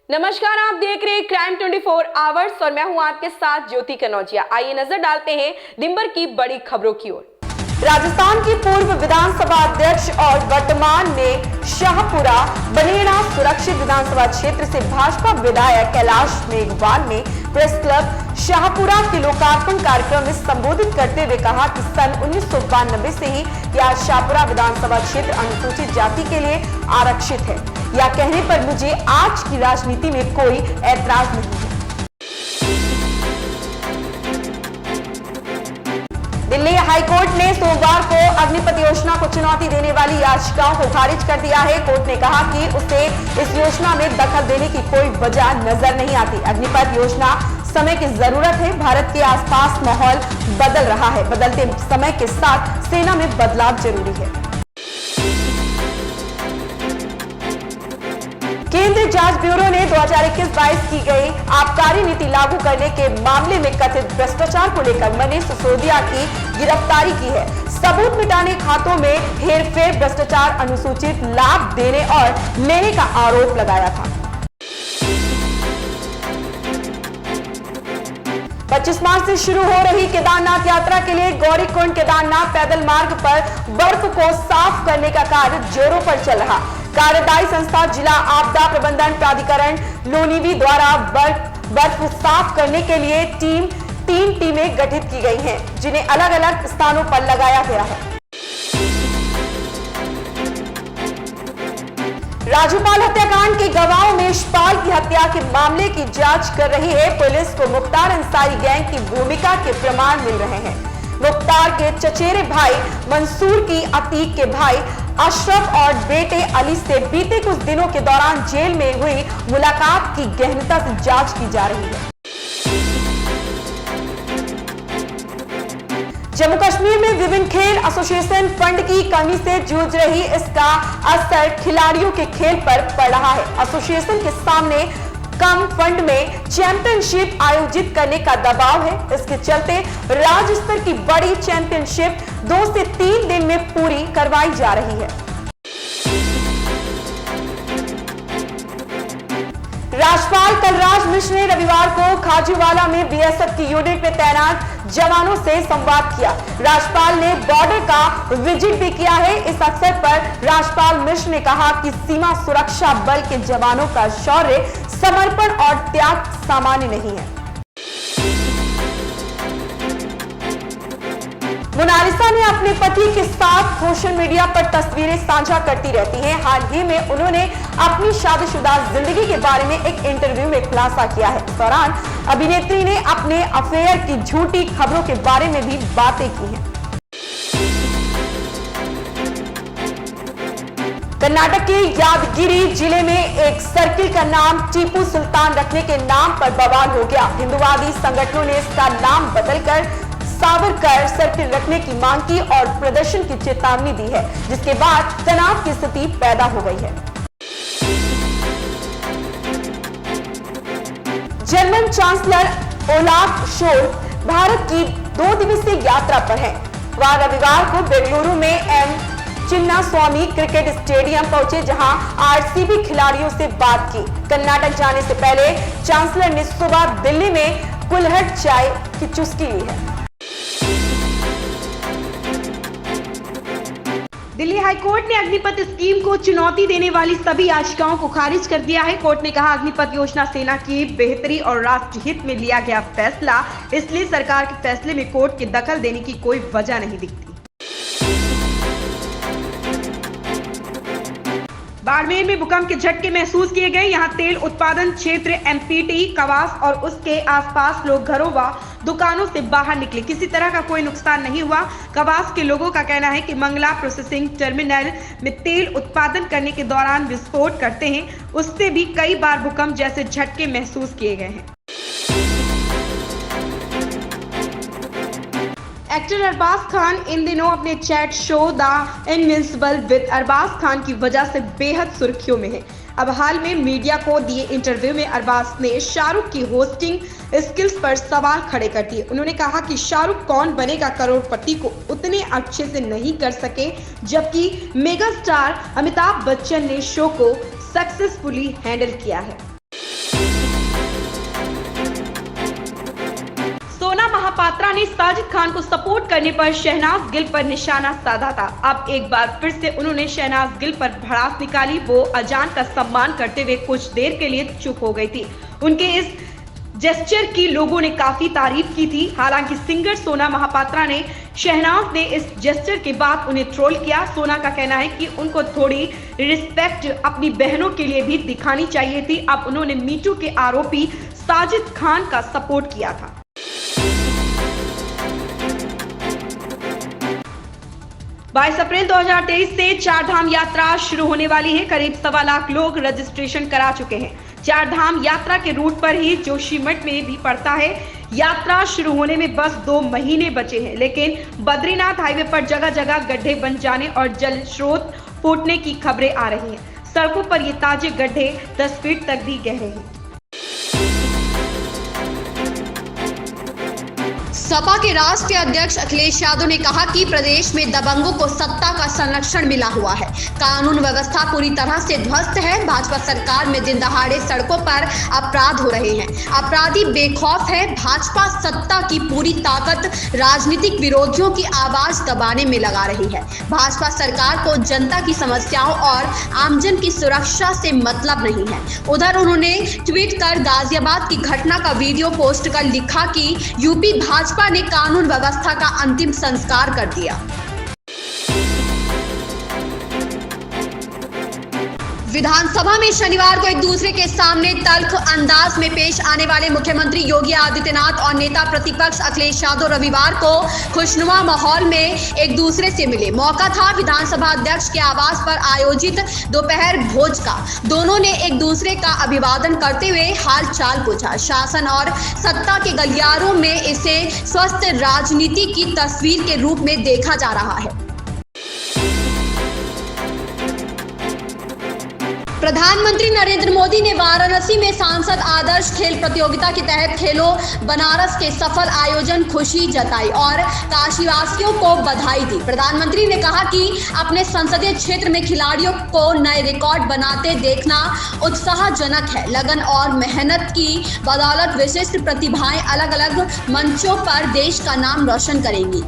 नमस्कार, आप देख रहे हैं क्राइम 24 आवर्स और मैं हूं आपके साथ ज्योति कनौजिया। आइए नजर डालते हैं दिन भर की बड़ी खबरों की ओर। राजस्थान की पूर्व विधानसभा अध्यक्ष और वर्तमान में शाहपुरा बनेड़ा सुरक्षित विधानसभा क्षेत्र से भाजपा विधायक कैलाश मेघवाल ने प्रेस क्लब शाहपुरा के लोकार्पण कार्यक्रम में संबोधित करते हुए कहा कि सन 1992 से ही यह शाहपुरा विधानसभा क्षेत्र अनुसूचित जाति के लिए आरक्षित है। या कहने पर मुझे आज की राजनीति में कोई ऐतराज नहीं है। दिल्ली हाईकोर्ट ने सोमवार को अग्निपथ योजना को चुनौती देने वाली याचिकाओं को खारिज कर दिया है। कोर्ट ने कहा कि उसे इस योजना में दखल देने की कोई वजह नजर नहीं आती। अग्निपथ योजना समय की जरूरत है। भारत के आसपास माहौल बदल रहा है। बदलते समय के साथ सेना में बदलाव जरूरी है। केंद्रीय जांच ब्यूरो ने 2021-22 की गई आबकारी नीति लागू करने के मामले में कथित भ्रष्टाचार को लेकर मनीष सिसोदिया की गिरफ्तारी की है। सबूत मिटाने, खातों में हेरफेर, भ्रष्टाचार, अनुसूचित लाभ देने और लेने का आरोप लगाया था। 25 मार्च से शुरू हो रही केदारनाथ यात्रा के लिए गौरीकुंड केदारनाथ पैदल मार्ग पर बर्फ को साफ करने का कार्य जोरों पर चल रहा। कार्यदायी संस्था जिला आपदा प्रबंधन प्राधिकरण लोनीवी द्वारा बर्फ साफ करने के लिए तीन टीमें गठित की गई हैं, जिन्हें अलग अलग स्थानों पर लगाया गया है। राजूपाल हत्याकांड के गवाहों में यशपाल की हत्या के मामले की जांच कर रही है पुलिस को मुख्तार अंसारी गैंग की भूमिका के प्रमाण मिल रहे हैं। मुख्तार के चचेरे भाई मंसूर की अतीक के भाई अशरफ और बेटे अली से बीते कुछ दिनों के दौरान जेल में हुई मुलाकात की गहनता से जांच की जा रही है। जम्मू कश्मीर में विभिन्न खेल एसोसिएशन फंड की कमी से जूझ रही, इसका असर खिलाड़ियों के खेल पर पड़ रहा है। एसोसिएशन के सामने कम फंड में चैंपियनशिप आयोजित करने का दबाव है। इसके चलते राज्य स्तर की बड़ी चैंपियनशिप 2 से 3 दिन में पूरी करवाई जा रही है। राज्यपाल कलराज मिश्र ने रविवार को खाजूवाला में बीएसएफ की यूनिट में तैनात जवानों से संवाद किया। राज्यपाल ने बॉर्डर का विजिट भी किया है। इस अवसर पर राज्यपाल मिश्र ने कहा कि सीमा सुरक्षा बल के जवानों का शौर्य, समर्पण और त्याग सामान्य नहीं है। मोनालिसा ने अपने पति के साथ सोशल मीडिया पर तस्वीरें साझा करती रहती हैं। हाल ही में उन्होंने अपनी शादीशुदा जिंदगी के बारे में एक इंटरव्यू में खुलासा किया है। इस दौरान अभिनेत्री ने अपने अफेयर की झूठी खबरों के बारे में भी बातें की हैं। कर्नाटक के यादगिरी जिले में एक सर्किल का नाम टीपू सुल्तान रखने के नाम पर बवाल हो गया। हिंदुवादी संगठनों ने इसका नाम बदलकर सावरकर सर्किल रखने की मांग की और प्रदर्शन की चेतावनी दी है, जिसके बाद तनाव की स्थिति पैदा हो गई है। German chancellor Olaf Scholz Bharat की 2 दिवसीय यात्रा पर हैं। वह रविवार को बेंगलुरु में एम चिन्नास्वामी क्रिकेट स्टेडियम पहुंचे, जहां आरसीबी खिलाड़ियों से बात की। कर्नाटक जाने से पहले चांसलर ने सुबह दिल्ली में कुल्हड़ चाय की चुस्की ली है। दिल्ली हाईकोर्ट ने अग्निपथ स्कीम को चुनौती देने वाली सभी याचिकाओं को खारिज कर दिया है। कोर्ट ने कहा, अग्निपथ योजना सेना की बेहतरी और राष्ट्र हित में लिया गया फैसला, इसलिए सरकार के फैसले में कोर्ट के दखल देने की कोई वजह नहीं दिखती। बाड़मेर में भूकंप के झटके महसूस किए गए। यहाँ तेल उत्पादन क्षेत्र एमपीटी, कवास और उसके आसपास लोग घरों व दुकानों से बाहर निकले। किसी तरह का कोई नुकसान नहीं हुआ। कवास के लोगों का कहना है कि मंगला प्रोसेसिंग टर्मिनल में तेल उत्पादन करने के दौरान विस्फोट करते हैं, उससे भी कई बार भूकंप जैसे झटके महसूस किए गए हैं। एक्टर अरबाज खान इन दिनों अपने chat show the invincible with Arbaaz Khan की वजह से बेहद सुर्खियों में है। अब हाल में मीडिया को दिए इंटरव्यू में अरबाज ने शाहरुख की होस्टिंग स्किल्स पर सवाल खड़े कर दिए। उन्होंने कहा कि शाहरुख कौन बनेगा करोड़पति को उतने अच्छे से नहीं कर सके, जबकि मेगा स्टार अमिताभ बच्चन ने शो को सक्सेसफुली हैंडल किया है। महापात्रा ने साजिद खान को सपोर्ट करने पर शहनाज गिल पर निशाना साधा था। अब एक बार फिर से उन्होंने शहनाज गिल पर भड़ास निकाली। वो अजान का सम्मान करते हुए कुछ देर के लिए चुप हो गई थी। उनके इस जेस्चर की लोगों ने काफी तारीफ की थी। हालांकि सिंगर सोना महापात्रा ने शहनाज ने इस जेस्चर के बाद उन्हें ट्रोल किया। सोना का कहना है कि उनको थोड़ी रिस्पेक्ट अपनी बहनों के लिए भी दिखानी चाहिए थी। अब उन्होंने मीटू के आरोपी साजिद खान का सपोर्ट किया था। 22 अप्रैल 2023 से चार धाम यात्रा शुरू होने वाली है। करीब 1.25 लाख लोग रजिस्ट्रेशन करा चुके हैं। चार धाम यात्रा के रूट पर ही जोशीमठ में भी पड़ता है। यात्रा शुरू होने में बस 2 महीने बचे हैं, लेकिन बद्रीनाथ हाईवे पर जगह जगह गड्ढे बन जाने और जल स्रोत फूटने की खबरें आ रही हैं। सड़कों पर ये ताजे गड्ढे 10 फीट तक भी गहरे हैं। सपा के राष्ट्रीय अध्यक्ष अखिलेश यादव ने कहा कि प्रदेश में दबंगों को सत्ता का संरक्षण मिला हुआ है। कानून व्यवस्था पूरी तरह से ध्वस्त है। भाजपा सरकार में दिन दहाड़े सड़कों पर अपराध हो रहे हैं। अपराधी बेखौफ है। भाजपा सत्ता की पूरी ताकत राजनीतिक विरोधियों की आवाज दबाने में लगा रही है। भाजपा सरकार को जनता की समस्याओं और आमजन की सुरक्षा से मतलब नहीं है। उधर उन्होंने ट्वीट कर गाजियाबाद की घटना का वीडियो पोस्ट कर लिखा कि यूपी भाजपा ने कानून व्यवस्था का अंतिम संस्कार कर दिया। विधानसभा में शनिवार को एक दूसरे के सामने तल्ख अंदाज में पेश आने वाले मुख्यमंत्री योगी आदित्यनाथ और नेता प्रतिपक्ष अखिलेश यादव रविवार को खुशनुमा माहौल में एक दूसरे से मिले। मौका था विधानसभा अध्यक्ष के आवास पर आयोजित दोपहर भोज का। दोनों ने एक दूसरे का अभिवादन करते हुए हाल चाल पूछा। शासन और सत्ता के गलियारों में इसे स्वस्थ राजनीति की तस्वीर के रूप में देखा जा रहा है। प्रधानमंत्री नरेंद्र मोदी ने वाराणसी में सांसद आदर्श खेल प्रतियोगिता के तहत खेलो बनारस के सफल आयोजन खुशी जताई और काशीवासियों को बधाई दी। प्रधानमंत्री ने कहा कि अपने संसदीय क्षेत्र में खिलाड़ियों को नए रिकॉर्ड बनाते देखना उत्साहजनक है। लगन और मेहनत की बदौलत विशिष्ट प्रतिभाएं अलग अलग मंचों पर देश का नाम रोशन करेंगी।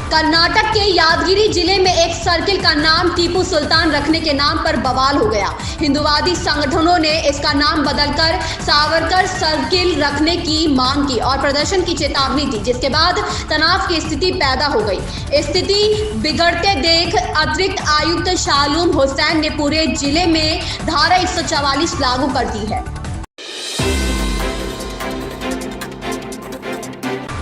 कर्नाटक के यादगिरी जिले में एक सर्किल का नाम टीपू सुल्तान रखने के नाम पर बवाल हो गया। हिंदुवादी संगठनों ने इसका नाम बदलकर सावरकर सर्किल रखने की मांग की और प्रदर्शन की चेतावनी दी, जिसके बाद तनाव की स्थिति पैदा हो गई। स्थिति बिगड़ते देख अतिरिक्त आयुक्त शालूम हुसैन ने पूरे जिले में धारा 144 लागू कर दी है।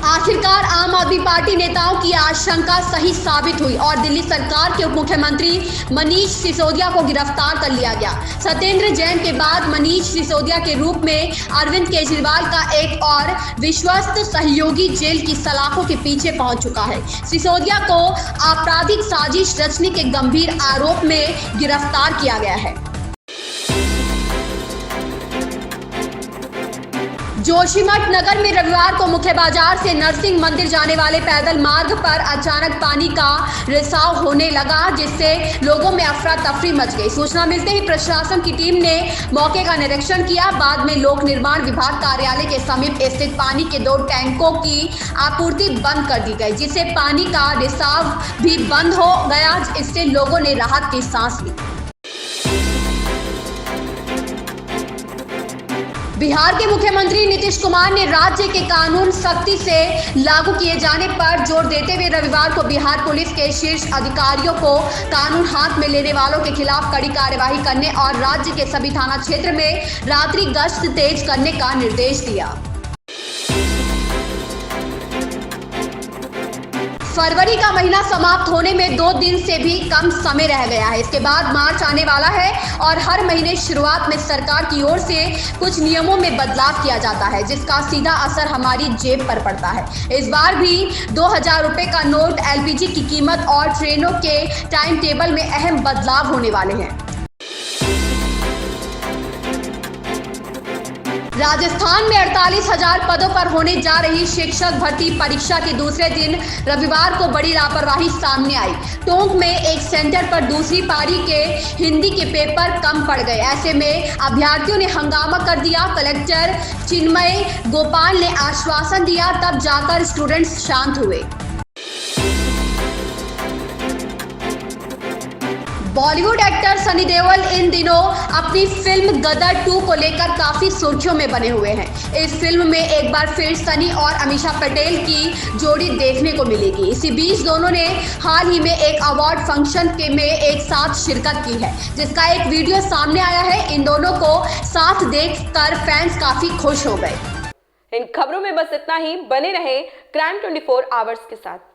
आखिरकार आम आदमी पार्टी नेताओं की आशंका सही साबित हुई और दिल्ली सरकार के उप मुख्यमंत्री मनीष सिसोदिया को गिरफ्तार कर लिया गया। सत्येंद्र जैन के बाद मनीष सिसोदिया के रूप में अरविंद केजरीवाल का एक और विश्वस्त सहयोगी जेल की सलाखों के पीछे पहुंच चुका है। सिसोदिया को आपराधिक साजिश रचने के गंभीर आरोप में गिरफ्तार किया गया है। जोशीमठ नगर में रविवार को मुख्य बाजार से नरसिंह मंदिर जाने वाले पैदल मार्ग पर अचानक पानी का रिसाव होने लगा, जिससे लोगों में अफरा तफरी मच गई। सूचना मिलते ही प्रशासन की टीम ने मौके का निरीक्षण किया। बाद में लोक निर्माण विभाग कार्यालय के समीप स्थित पानी के 2 टैंकों की आपूर्ति बंद कर दी गई, जिससे पानी का रिसाव भी बंद हो गया। इससे लोगों ने राहत की सांस ली। बिहार के मुख्यमंत्री नीतीश कुमार ने राज्य के कानून सख्ती से लागू किए जाने पर जोर देते हुए रविवार को बिहार पुलिस के शीर्ष अधिकारियों को कानून हाथ में लेने वालों के खिलाफ कड़ी कार्यवाही करने और राज्य के सभी थाना क्षेत्र में रात्रि गश्त तेज करने का निर्देश दिया। फरवरी का महीना समाप्त होने में 2 दिन से भी कम समय रह गया है। इसके बाद मार्च आने वाला है और हर महीने शुरुआत में सरकार की ओर से कुछ नियमों में बदलाव किया जाता है, जिसका सीधा असर हमारी जेब पर पड़ता है। इस बार भी 2000 रुपए का नोट, एलपीजी की कीमत और ट्रेनों के टाइम टेबल में अहम बदलाव होने वाले हैं। राजस्थान में 48,000 पदों पर होने जा रही शिक्षक भर्ती परीक्षा के दूसरे दिन रविवार को बड़ी लापरवाही सामने आई। टोंक में एक सेंटर पर दूसरी पारी के हिंदी के पेपर कम पड़ गए। ऐसे में अभ्यर्थियों ने हंगामा कर दिया। कलेक्टर चिन्मय गोपाल ने आश्वासन दिया, तब जाकर स्टूडेंट्स शांत हुए। बॉलीवुड एक्टर सनी देओल इन दिनों अपनी फिल्म गदर 2 को लेकर काफी सुर्खियों में बने हुए हैं। इस फिल्म में एक बार फिर सनी और अमीषा पटेल की जोड़ी देखने को मिलेगी। इसी बीच दोनों ने हाल ही में एक अवार्ड फंक्शन में एक साथ शिरकत की है, जिसका एक वीडियो सामने आया है। इन दोनों को साथ देखकर फैंस काफी खुश हो गए। इन खबरों में बस इतना ही। बने रहे क्राइम 24 आवर्स के साथ।